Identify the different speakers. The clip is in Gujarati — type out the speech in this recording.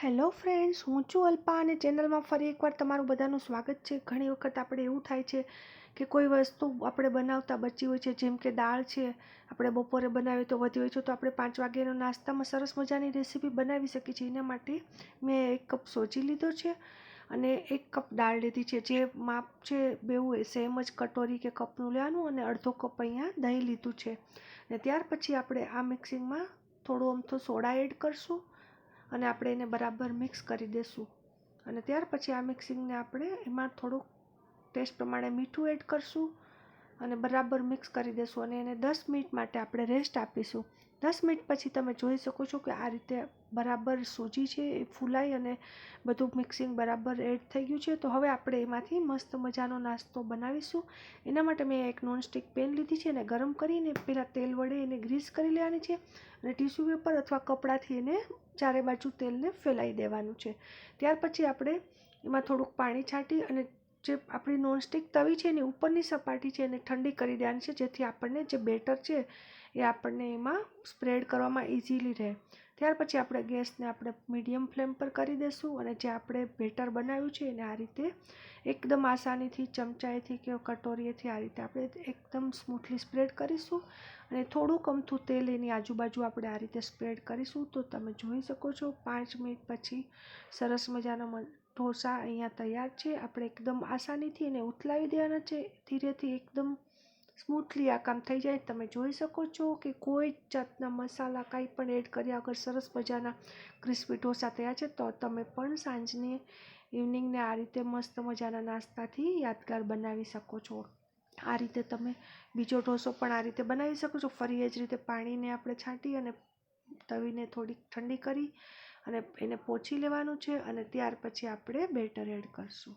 Speaker 1: હેલો ફ્રેન્ડ્સ, હું છું અલ્પા અને ચેનલમાં ફરી એકવાર તમારું બધાનું સ્વાગત છે. ઘણી વખત આપણે એવું થાય છે કે કોઈ વસ્તુ આપણે બનાવતા બચી હોય છે, જેમ કે દાળ છે, આપણે બપોરે બનાવીએ તો વધી હોય છે, તો આપણે 5 વાગ્યાનો નાસ્તામાં સરસ મજાની રેસીપી બનાવી શકીએ છીએ. એના માટે મેં 1 કપ સોજી લીધો છે અને 1 કપ દાળ લીધી છે. જે માપ છે બેવું સેમ જ કટોરી કે કપનું લેવાનું અને અડધો કપ અહીંયા દહીં લીધું છે. અને ત્યાર પછી આપણે આ મિક્સિંગમાં થોડું અમથું સોડા એડ કરશું અને આપણે એને બરાબર મિક્સ કરી દઈશું. અને ત્યાર પછી આ મિક્સિંગને આપણે એમાં થોડુંક ટેસ્ટ પ્રમાણે મીઠું એડ કરશું અને બરાબર મિક્સ કરી દઈશું અને એને 10 મિનિટ માટે આપણે રેસ્ટ આપીશું. 10 મિનિટ પછી તમે જોઈ શકો છો કે આ રીતે બરાબર સૂજી છે એ ફૂલાઈ અને બધું મિક્સિંગ બરાબર એડ થઈ ગયું છે. તો હવે આપણે એમાંથી મસ્ત મજાનો નાસ્તો બનાવીશું. એના માટે મેં એક નોનસ્ટિક પેન લીધી છે અને ગરમ કરીને પહેલાં તેલ વડે એને ગ્રીસ કરી લેવાની છે અને ટીશ્યુ પેપર અથવા કપડાથી એને ચારે બાજુ તેલને ફેલાઈ દેવાનું છે. ત્યાર પછી આપણે એમાં થોડુંક પાણી છાંટી અને જે આપણી નોનસ્ટિક તવી છે એની ઉપરની સપાટી છે એને ઠંડી કરી દેવાની છે, જેથી આપણને જે બેટર છે એ આપણને એમાં સ્પ્રેડ કરવામાં ઇઝીલી રહે. ત્યાર પછી આપણે ગેસને આપણે મીડિયમ ફ્લેમ પર કરી દઈશું અને જે આપણે બેટર બનાવ્યું છે એને આ રીતે એકદમ આસાનીથી ચમચાએથી કે કટોરીએથી આ રીતે આપણે એકદમ સ્મૂથલી સ્પ્રેડ કરીશું અને થોડુંક અમથું તેલ એની આજુબાજુ આપણે આ રીતે સ્પ્રેડ કરીશું. તો તમે જોઈ શકો છો 5 મિનિટ પછી સરસ મજાના ઢોસા અહીંયા તૈયાર છે. આપણે એકદમ આસાનીથી એને ઉથલાવી દેવાના છે, ધીરેથી એકદમ સ્મૂથલી આ કામ થઈ જાય. તમે જોઈ શકો છો કે કોઈ જાતના મસાલા કાંઈ પણ એડ કર્યા વગર સરસ મજાના ક્રિસ્પી ઢોસા તૈયાર છે. તો તમે પણ સાંજની ઇવનિંગને આ રીતે મસ્ત મજાના નાસ્તાથી યાદગાર બનાવી શકો છો. આ રીતે તમે બીજો ઢોસો પણ આ રીતે બનાવી શકો છો. ફરી એ જ રીતે પાણીને આપણે છાંટી અને તવીને થોડીક ઠંડી કરી અને એને પોંછી લેવાનું છે અને ત્યાર પછી આપણે બેટર એડ કરશું.